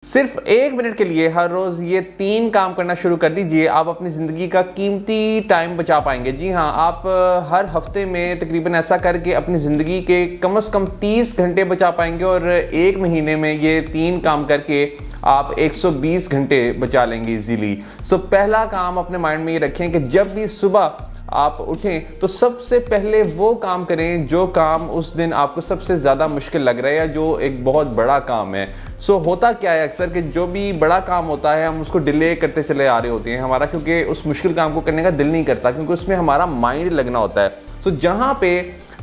सिर्फ 1 मिनट के लिए हर रोज ये 3 काम करना शुरू कर दीजिए। आप अपनी ज़िंदगी का कीमती टाइम बचा पाएंगे। जी हाँ, आप हर हफ्ते में तकरीबन ऐसा करके अपनी ज़िंदगी के कम से कम 30 घंटे बचा पाएंगे और 1 महीने में ये 3 काम करके आप 120 घंटे बचा लेंगे इजीली। सो पहला काम अपने माइंड में ये रखें कि जब भी सुबह आप उठें तो सबसे पहले वो काम करें जो काम उस दिन आपको सबसे ज़्यादा मुश्किल लग रहा है या जो एक बहुत बड़ा काम है। सो होता क्या है अक्सर कि जो भी बड़ा काम होता है हम उसको डिले करते चले आ रहे होते हैं हमारा, क्योंकि उस मुश्किल काम को करने का दिल नहीं करता, क्योंकि उसमें हमारा माइंड लगना होता है। सो जहाँ पे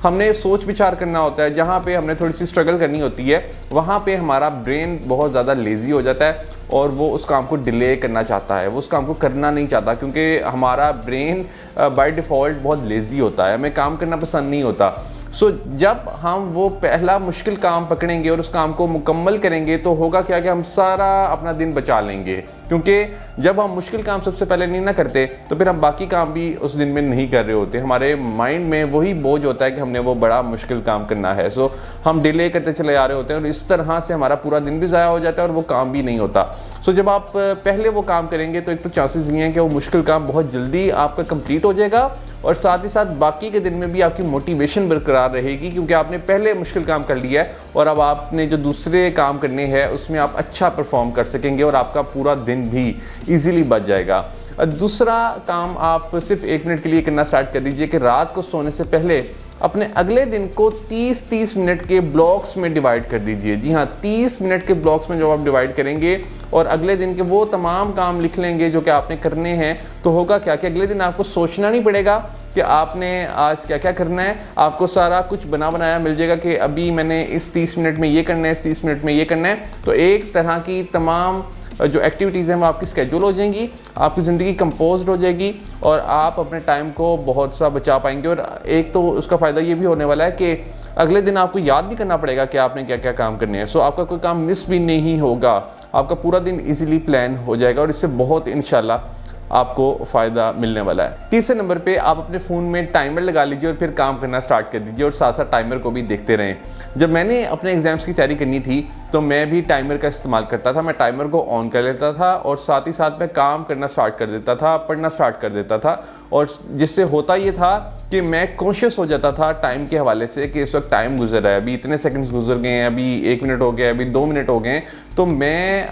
हमने सोच विचार करना होता है, जहाँ पे हमने थोड़ी सी स्ट्रगल करनी होती है, वहाँ पे हमारा ब्रेन बहुत ज़्यादा लेज़ी हो जाता है और वो उस काम को डिले करना चाहता है, वो उस काम को करना नहीं चाहता, क्योंकि हमारा ब्रेन बाय डिफ़ॉल्ट बहुत लेज़ी होता है, हमें काम करना पसंद नहीं होता। सो जब हम वो पहला मुश्किल काम पकड़ेंगे और उस काम को मुकम्मल करेंगे तो होगा क्या कि हम सारा अपना दिन बचा लेंगे, क्योंकि जब हम मुश्किल काम सबसे पहले नहीं ना करते तो फिर हम बाकी काम भी उस दिन में नहीं कर रहे होते। हमारे माइंड में वही बोझ होता है कि हमने वो बड़ा मुश्किल काम करना है। सो हम डिले करते चले आ रहे होते हैं और इस तरह से हमारा पूरा दिन भी ज़ाया हो जाता है और वो काम भी नहीं होता। सो जब आप पहले वो काम करेंगे तो एक तो चांसेस ये हैं कि वो मुश्किल काम बहुत जल्दी आपका कंप्लीट हो जाएगा और साथ ही साथ बाकी के दिन में भी आपकी मोटिवेशन बरकरार रहेगी, क्योंकि आपने पहले मुश्किल काम कर लिया है और अब आपने जो दूसरे काम करने हैं उसमें आप अच्छा परफॉर्म कर सकेंगे और आपका पूरा दिन भी इजीली बच जाएगा। दूसरा काम आप सिर्फ 1 मिनट के लिए करना स्टार्ट कर दीजिए कि रात को सोने से पहले अपने अगले दिन को 30-30 मिनट के ब्लॉक्स में डिवाइड कर दीजिए। जी हाँ, 30 मिनट के ब्लॉक्स में जब आप डिवाइड करेंगे और अगले दिन के वो तमाम काम लिख लेंगे जो कि आपने करने हैं, तो होगा क्या कि अगले दिन आपको सोचना नहीं पड़ेगा कि आपने आज क्या क्या करना है। आपको सारा कुछ बना बनाया मिल जाएगा कि अभी मैंने इस 30 मिनट में ये करना है, इस 30 मिनट में ये करना है। तो एक तरह की तमाम जो एक्टिविटीज़ हैं वो आपकी स्केड्यूल हो जाएंगी, आपकी ज़िंदगी कंपोज्ड हो जाएगी और आप अपने टाइम को बहुत सा बचा पाएंगे। और एक तो उसका फ़ायदा ये भी होने वाला है कि अगले दिन आपको याद नहीं करना पड़ेगा कि आपने क्या क्या काम करने हैं। सो आपका कोई काम मिस भी नहीं होगा, आपका पूरा दिन ईजिली प्लान हो जाएगा और इससे बहुत इंशाल्लाह आपको फ़ायदा मिलने वाला है। तीसरे नंबर पे आप अपने फ़ोन में टाइमर लगा लीजिए और फिर काम करना स्टार्ट कर दीजिए और साथ साथ टाइमर को भी देखते रहें। जब मैंने अपने एग्ज़ाम्स की तैयारी करनी थी तो मैं भी टाइमर का इस्तेमाल करता था। मैं टाइमर को ऑन कर लेता था और साथ ही साथ मैं काम करना स्टार्ट कर देता था, पढ़ना स्टार्ट कर देता था, और जिससे होता ये था कि मैं कॉन्शियस हो जाता था टाइम के हवाले से कि इस वक्त टाइम गुजर रहा है, अभी इतने सेकंड्स गुजर गए हैं, अभी 1 मिनट हो गया, अभी 2 मिनट हो गए हैं। तो मैं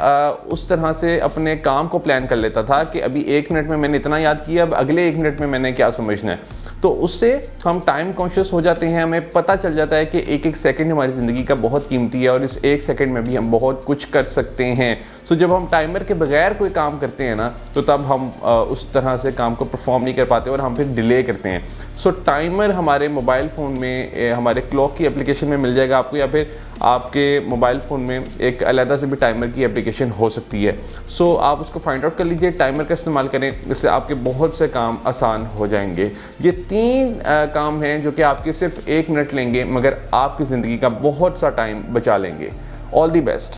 उस तरह से अपने काम को प्लान कर लेता था कि अभी 1 मिनट में मैंने इतना याद किया, अब अगले 1 मिनट में मैंने क्या समझना है। तो उससे हम टाइम कॉन्शियस हो जाते हैं, हमें पता चल जाता है कि एक एक सेकंड हमारी ज़िंदगी का बहुत कीमती है और इस 1 सेकंड में भी हम बहुत कुछ कर सकते हैं। सो जब हम टाइमर के बगैर कोई काम करते हैं ना, तो तब हम उस तरह से काम को परफॉर्म नहीं कर पाते और हम फिर डिले करते हैं। सो टाइमर हमारे मोबाइल फ़ोन में हमारे क्लॉक की एप्लीकेशन में मिल जाएगा आपको, या फिर आपके मोबाइल फ़ोन में एक अलग से भी टाइमर की एप्लीकेशन हो सकती है। सो आप उसको फाइंड आउट कर लीजिए, टाइमर का इस्तेमाल करें, इससे आपके बहुत से काम आसान हो जाएंगे। ये 3 काम हैं जो कि आपके सिर्फ 1 मिनट लेंगे मगर आपकी ज़िंदगी का बहुत सा टाइम बचा लेंगे। All the best.